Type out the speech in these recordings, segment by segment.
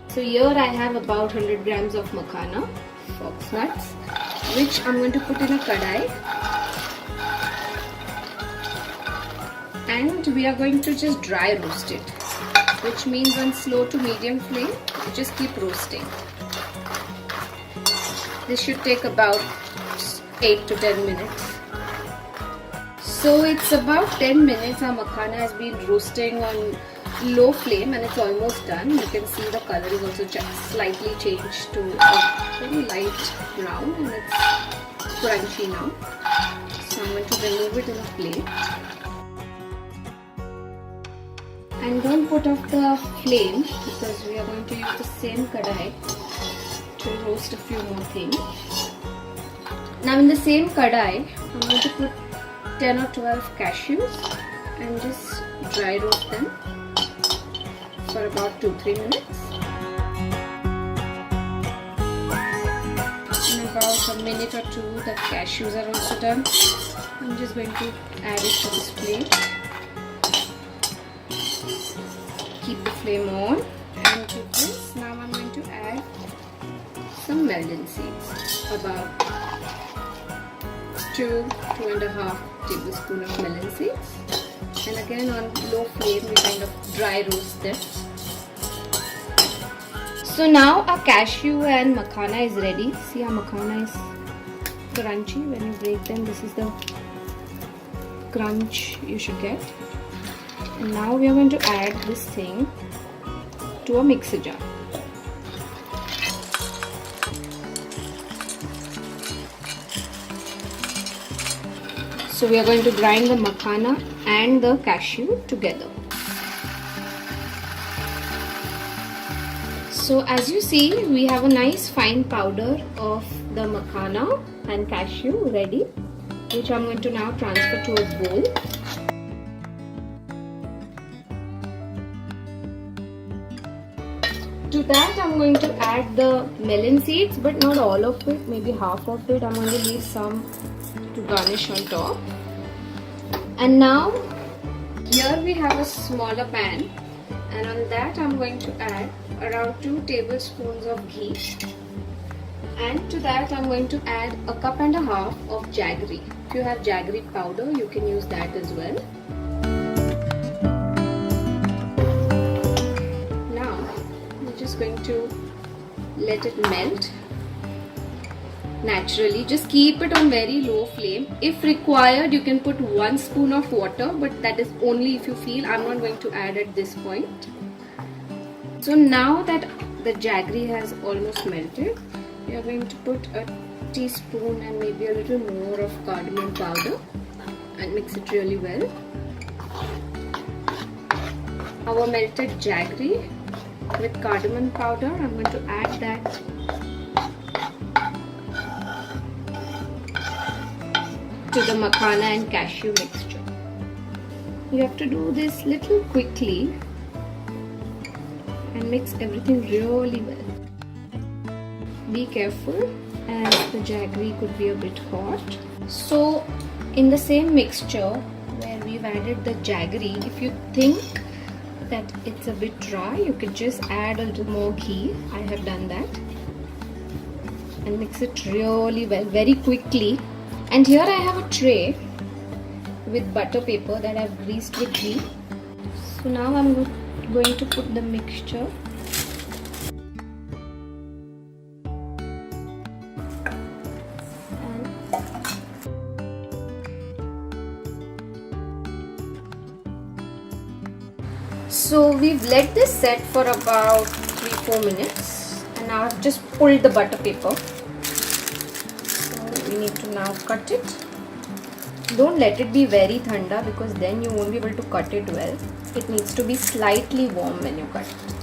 So here I have about 100 grams of makhana, fox nuts, which I'm going to put in a kadai. And we are going to just dry roast it, which means on slow to medium flame, just keep roasting. This should take about 8 to 10 minutes. So it's about 10 minutes. Our makhana has been roasting on low flame and it's almost done. You can see the color is also slightly changed to a very light brown and it's crunchy now. So I'm going to remove it in a plate. And don't put off the flame because we are going to use the same kadai to roast a few more things. Now in the same kadai, I'm going to put 10 or 12 cashews and just dry roast them for about 2-3 minutes. In about a minute or two, the cashews are also done. I'm just going to add it to this plate. Keep the flame on, and to this now I'm going to add some melon seeds, about 2.5 tablespoons of melon seeds, and again on low flame we kind of dry roast them. So now our cashew and makhana is ready. See, our makhana is crunchy. When you break them, this is the crunch you should get. And now we are going to add this thing to a mixer jar. So we are going to grind the makhana and the cashew together. So as you see, we have a nice fine powder of the makhana and cashew ready, which I'm going to now transfer to a bowl. To that I'm going to add the melon seeds, but not all of it, maybe half of it. I'm going to leave some to garnish on top. And now here we have a smaller pan, and on that I'm going to add around 2 tablespoons of ghee, and to that I'm going to add a cup and a half of jaggery. If you have jaggery powder, you can use that as well. Now we're just going to let it melt naturally. Just keep it on very low flame. If required, you can put 1 spoon of water, but that is only if you feel. I'm not going to add at this point. So now that the jaggery has almost melted, we are going to put a teaspoon and maybe a little more of cardamom powder and mix it really well. Our melted jaggery with cardamom powder, I'm going to add that to the makhana and cashew mixture. You have to do this little quickly and mix everything really well. Be careful as the jaggery could be a bit hot. So in the same mixture where we've added the jaggery, if you think that it's a bit dry, you could just add a little more ghee. I have done that. And mix it really well, very quickly. And here I have a tray with butter paper that I've greased with ghee. So now I'm going to put the mixture So we've let this set for about 3-4 minutes, and now I've just pulled the butter paper. So we need to now cut it. Don't let it be very thanda because then you won't be able to cut it well. It needs to be slightly warm when you cut it.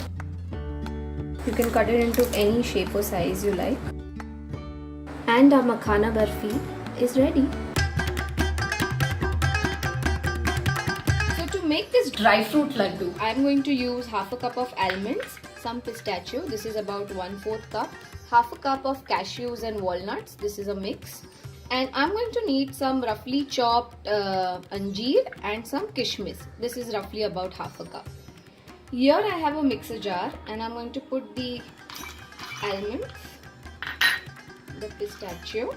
You can cut it into any shape or size you like. And our Makhana Barfi is ready. To make this dry fruit laddu, I am going to use half a cup of almonds, some pistachio, this is about 1/4 cup, half a cup of cashews and walnuts, this is a mix, and I'm going to need some roughly chopped anjeer and some kishmish, this is roughly about half a cup. Here I have a mixer jar and I'm going to put the almonds, the pistachio,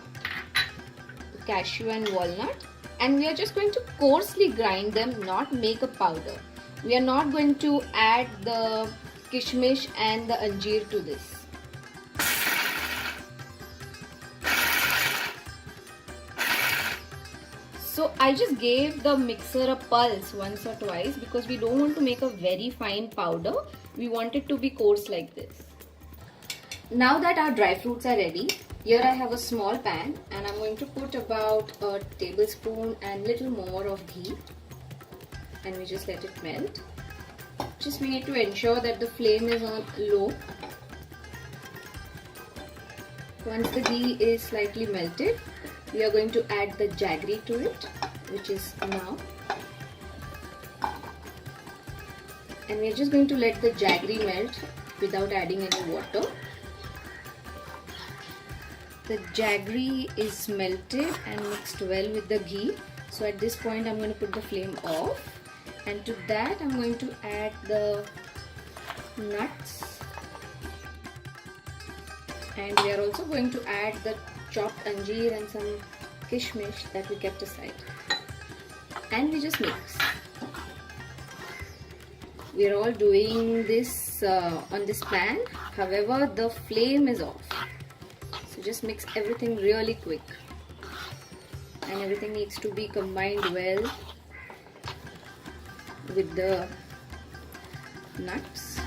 the cashew and walnut, and we are just going to coarsely grind them, not make a powder. We are not going to add the kishmish and the anjeer to this. So I just gave the mixer a pulse once or twice because we don't want to make a very fine powder. We want it to be coarse like this. Now that our dry fruits are ready, here I have a small pan and I'm going to put about a tablespoon and little more of ghee, and we just let it melt. Just we need to ensure that the flame is on low. Once the ghee is slightly melted, we are going to add the jaggery to it, which is now. And we are just going to let the jaggery melt without adding any water. The jaggery is melted and mixed well with the ghee. So at this point I'm going to put the flame off, and to that I'm going to add the nuts, and we are also going to add the chopped anjeer and some kishmish that we kept aside, and we just mix. We are all doing this on this pan, however the flame is off. So just mix everything really quick, and everything needs to be combined well with the nuts.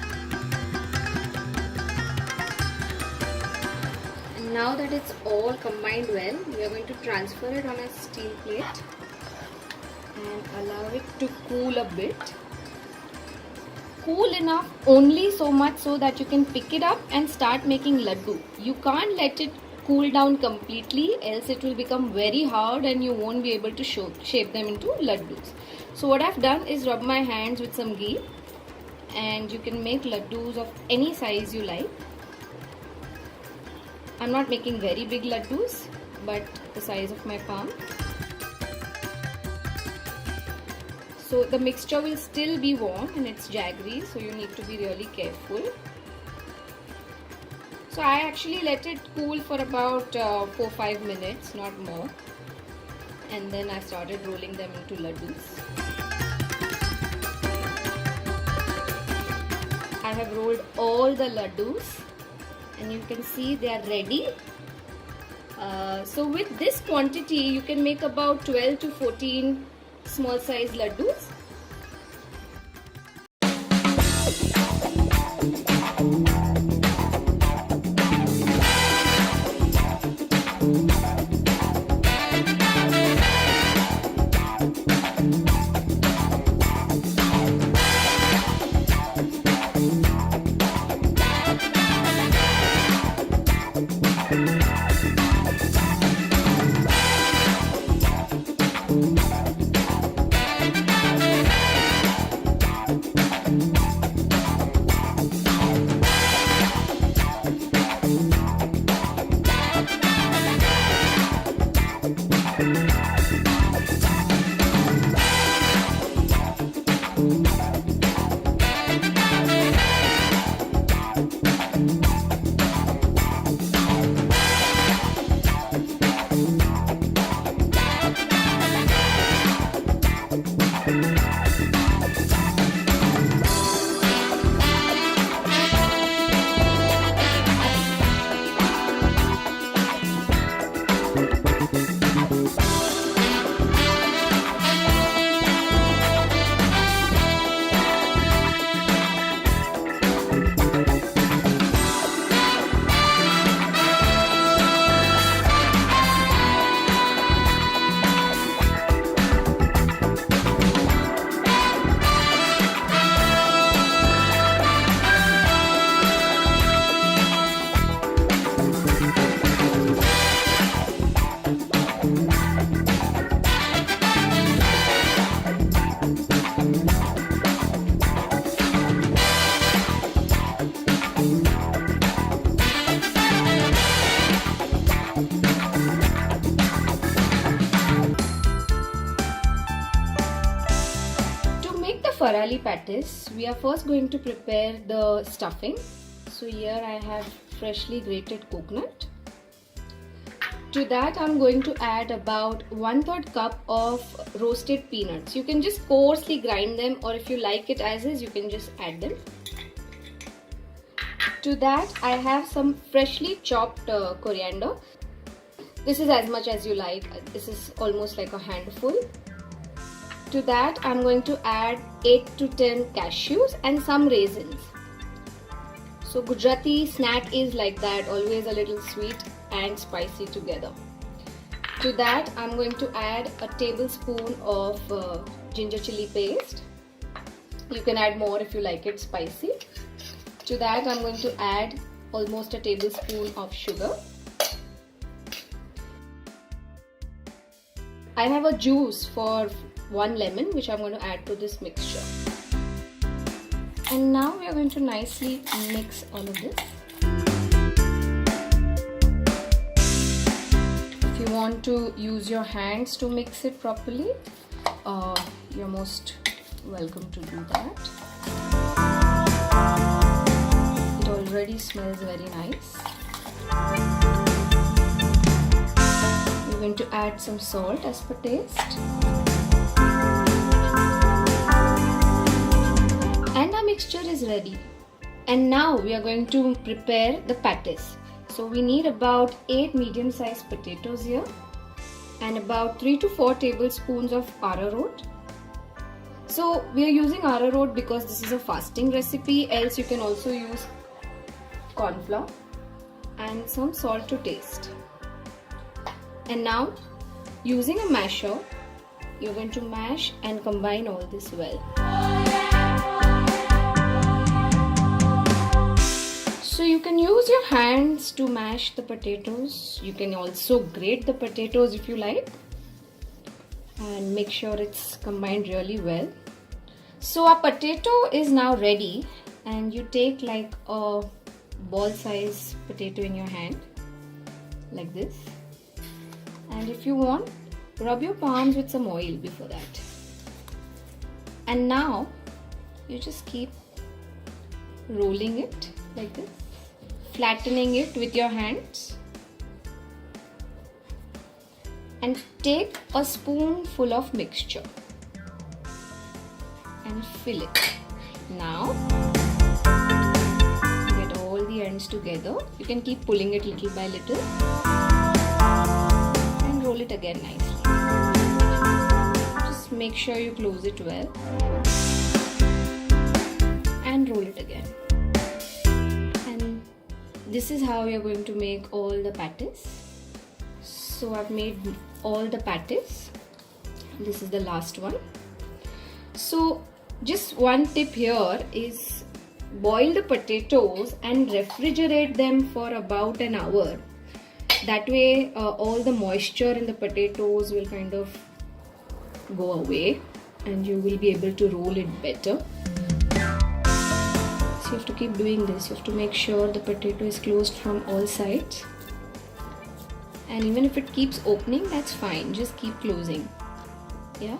And now that it's all combined well, we are going to transfer it on a steel plate and allow it to cool a bit. Cool enough, only so much so that you can pick it up and start making laddu. You can't let it cool down completely, else it will become very hard and you won't be able to shape them into laddus. So what I've done is rub my hands with some ghee, and you can make laddus of any size you like. I'm not making very big laddus, but the size of my palm. So the mixture will still be warm and it's jaggery, so you need to be really careful. So I actually let it cool for about 4-5 minutes, not more. And then I started rolling them into laddus. I have rolled all the laddus and you can see they are ready. So with this quantity you can make about 12 to 14 small size laddus. Farali Pattice, we are first going to prepare the stuffing. So here I have freshly grated coconut. To that I'm going to add about 1/3 cup of roasted peanuts. You can just coarsely grind them, or if you like it as is, you can just add them. To that I have some freshly chopped coriander. This is as much as you like. This is almost like a handful. To that I'm going to add 8 to 10 cashews and some raisins. So Gujarati snack is like that, always a little sweet and spicy together. To that I'm going to add a tablespoon of ginger chili paste. You can add more if you like it spicy. To that I'm going to add almost a tablespoon of sugar. I have a juice for 1 lemon which I'm going to add to this mixture. And now we are going to nicely mix all of this. If you want to use your hands to mix it properly, you're most welcome to do that. It already smells very nice. We're going to add some salt as per taste. And our mixture is ready. And now we are going to prepare the patties. So we need about 8 medium-sized potatoes here and about 3 to 4 tablespoons of arrowroot. So we are using arrowroot because this is a fasting recipe, else you can also use corn flour, and some salt to taste. And now using a masher, you're going to mash and combine all this well. So you can use your hands to mash the potatoes. You can also grate the potatoes if you like, and make sure it's combined really well. So our potato is now ready, and you take like a ball size potato in your hand like this, and if you want, rub your palms with some oil before that. And now you just keep rolling it like this, flattening it with your hands, and take a spoonful of mixture and fill it. Now get all the ends together. You can keep pulling it little by little and roll it again nicely. Just make sure you close it well and roll it again. And this is how we are going to make all the patties. So I've made all the patties. This is the last one. So just one tip here is boil the potatoes and refrigerate them for about an hour. That way all the moisture in the potatoes will kind of go away and you will be able to roll it better. So you have to keep doing this. You have to make sure the potato is closed from all sides. And even if it keeps opening, that's fine. Just keep closing. Yeah.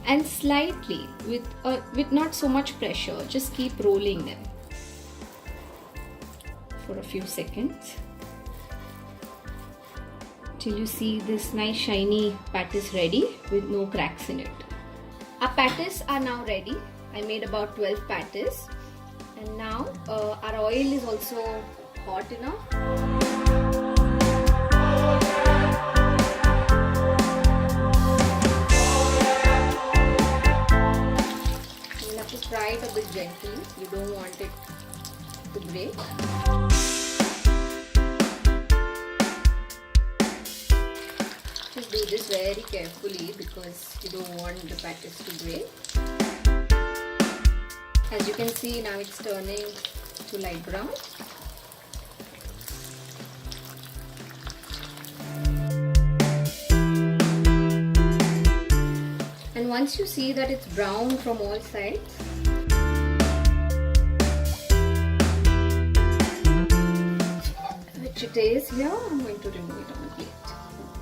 And slightly, with not so much pressure, just keep rolling them for a few seconds till you see this nice shiny patties ready with no cracks in it. Our patties are now ready. I made about 12 patties, and now our oil is also hot enough. Fry it a bit gently. You don't want it to break. Just do this very carefully because you don't want the patties to break. As you can see, now it's turning to light brown. And once you see that it's brown from all sides, which it is here, I'm going to remove it on the plate.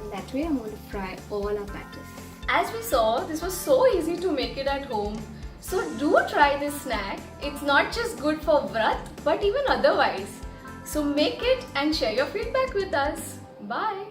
And that way I'm going to fry all our patties. As we saw, this was so easy to make it at home. So do try this snack. It's not just good for Vrat but even otherwise. So make it and share your feedback with us. Bye.